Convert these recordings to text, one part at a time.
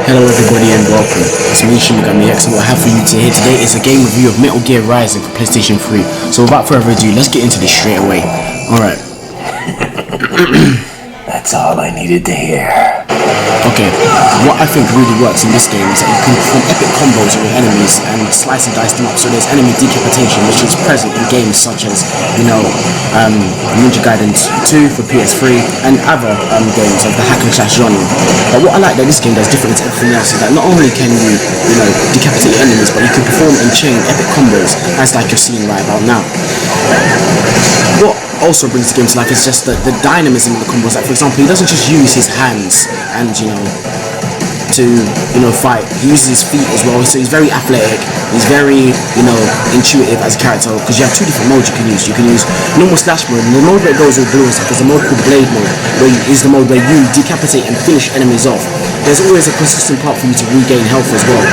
Hello everybody and welcome. It's me, Shimigami X, and what I have for you here today is a game review of Metal Gear Rising for PlayStation 3. So without further ado, let's get into this straight away. Alright. That's all I needed to hear. Okay, what I think really works in this game is that you can perform epic combos with enemies and slice and dice them up. So there's enemy decapitation, which is present in games such as, Ninja Gaiden 2 for PS3 and other games of the hack and slash genre. But what I like that this game does different to everything else is that not only can you, decapitate enemies, but you can perform and chain epic combos, as like you're seeing right about now. What also brings the game to life is just the dynamism of the combos. Like for example, he doesn't just use his hands and to fight. He uses his feet as well, so he's very athletic. He's very intuitive as a character, because you have two different modes you can use. You can use normal slash mode, and the mode that goes all blue and stuff is the mode called blade mode, is the mode where you decapitate and finish enemies off. There's always a consistent part for you to regain health as well.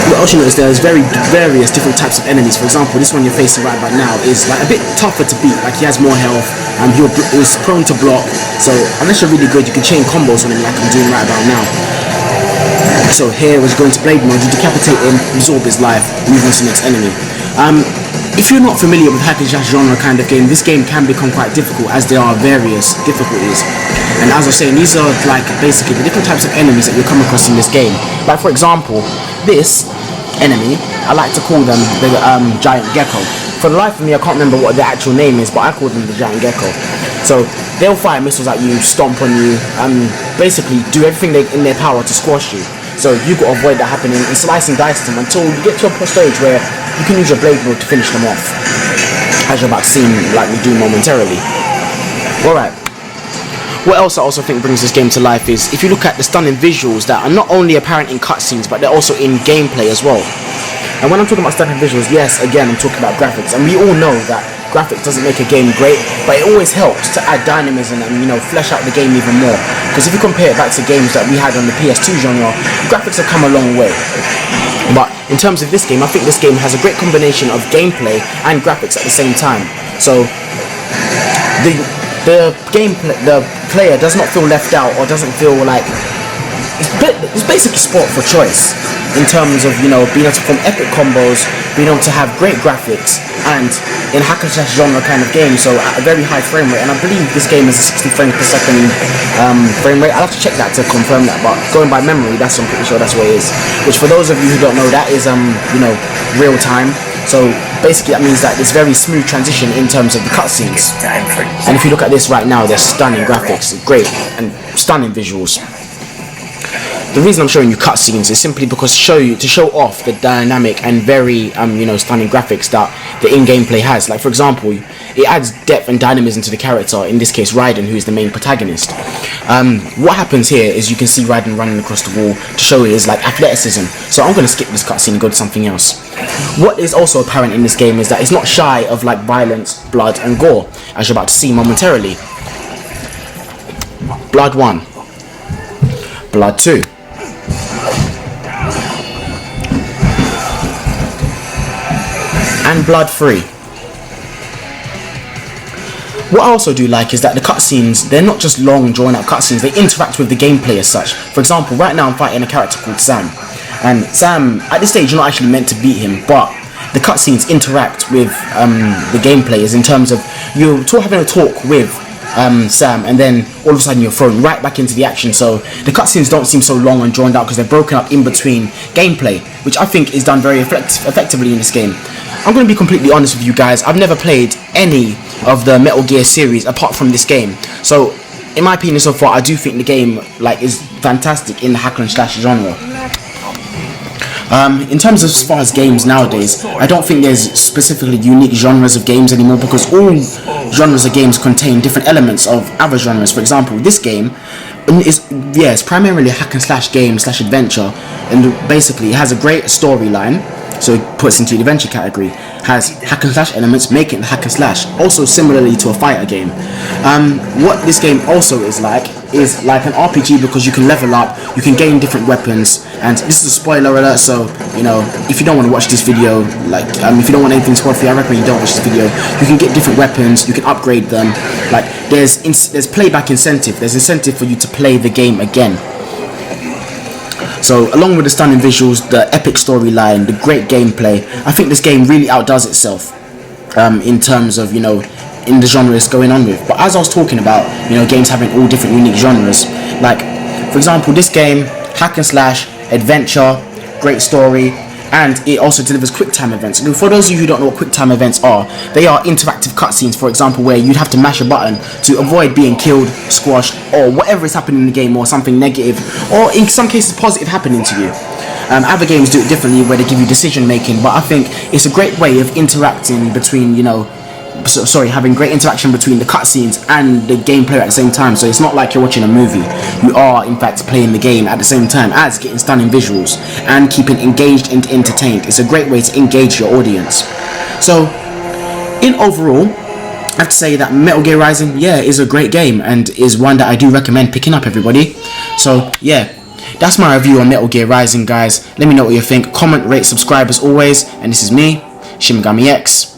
What else you notice, there's various different types of enemies. For example, this one you're facing right about now is like a bit tougher to beat. Like he has more health and he's prone to block. So unless you're really good, you can chain combos on him like I'm doing right about now. So here we're going to blade mode, you decapitate him, absorb his life, move on to the next enemy. If you're not familiar with hack and slash genre kind of game, this game can become quite difficult as there are various difficulties. And as I was saying, these are like basically the different types of enemies that you'll come across in this game. Like for example, this enemy, I like to call them the giant gecko. For the life of me, I can't remember what the actual name is, but I call them the giant gecko. So they'll fire missiles at you, stomp on you, basically do everything in their power to squash you. So you've got to avoid that happening and slice and dice them until you get to a stage where you can use your blade mode to finish them off, as you're about to see like we do momentarily. Alright. What else I also think brings this game to life is if you look at the stunning visuals that are not only apparent in cutscenes, but they're also in gameplay as well. And when I'm talking about stunning visuals, yes, again, I'm talking about graphics. And we all know that graphics doesn't make a game great, but it always helps to add dynamism and, flesh out the game even more. Because if you compare it back to games that we had on the PS2 genre, graphics have come a long way. But in terms of this game, I think this game has a great combination of gameplay and graphics at the same time. So the player does not feel left out or doesn't feel like it's basically sport for choice in terms of being able to perform epic combos, being able to have great graphics, and in hack and slash genre kind of game, so at a very high frame rate. And I believe this game is a 60 frames per second frame rate. I'll have to check that to confirm that, but going by memory, I'm pretty sure that's what it is. Which for those of you who don't know, that is real time. So basically that means that it's very smooth transition in terms of the cutscenes. And if you look at this right now, there's stunning graphics, great and stunning visuals. The reason I'm showing you cutscenes is simply because to show off the dynamic and very stunning graphics that the in-game play has. Like for example, it adds depth and dynamism to the character, in this case Raiden, who is the main protagonist. What happens here is you can see Raiden running across the wall to show his athleticism. So I'm going to skip this cutscene and go to something else. What is also apparent in this game is that it's not shy of violence, blood and gore, as you're about to see momentarily. Blood 1, Blood 2, and Blood 3. What I also do like is that the cutscenes, they're not just long drawn out cutscenes, they interact with the gameplay as such. For example, right now I'm fighting a character called Sam, and Sam, at this stage you're not actually meant to beat him, but the cutscenes interact with the gameplay, as in terms of you're having a talk with Sam, and then all of a sudden you're thrown right back into the action. So the cutscenes don't seem so long and drawn out because they're broken up in between gameplay, which I think is done very effectively in this game. I'm going to be completely honest with you guys, I've never played any of the Metal Gear series apart from this game. So in my opinion so far, I do think the game is fantastic in the hack and slash genre. In terms of as far as games nowadays, I don't think there's specifically unique genres of games anymore, because all genres of games contain different elements of other genres. For example, this game it's primarily a hack and slash game slash adventure, and basically it has a great storyline, so it puts into the adventure category. Has hack and slash elements, making it hack and slash. Also similarly to a fighter game. What this game also is like an RPG, because you can level up, you can gain different weapons, and this is a spoiler alert, so if you don't want to watch this video, if you don't want anything spoiled for you, I recommend you don't watch this video. You can get different weapons, you can upgrade them, there's playback incentive, there's incentive for you to play the game again. So along with the stunning visuals, the epic storyline, the great gameplay, I think this game really outdoes itself in terms of, you know, in the genre it's going on with. But as I was talking about, you know, games having all different unique genres, like for example, this game, hack and slash, adventure, great story, and it also delivers quick time events. And for those of you who don't know what quick time events are, they are interactive cutscenes, for example, where you'd have to mash a button to avoid being killed, squashed, or whatever is happening in the game, or something negative, or in some cases positive happening to you. Other games do it differently, where they give you decision making, but I think it's a great way of interacting between, you know, having great interaction between the cutscenes and the gameplay at the same time. So it's not like you're watching a movie. You are in fact playing the game at the same time as getting stunning visuals and keeping engaged and entertained. It's a great way to engage your audience. So in overall, I have to say that Metal Gear Rising, yeah, is a great game and is one that I do recommend picking up, everybody. So yeah, that's my review on Metal Gear Rising, guys. Let me know what you think. Comment, rate, subscribe as always. And this is me, Shin Megami X.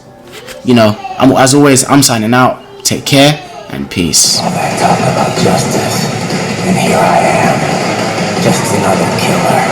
You know, as always, I'm signing out. Take care and peace. All that talk about justice, and here I am, just another killer.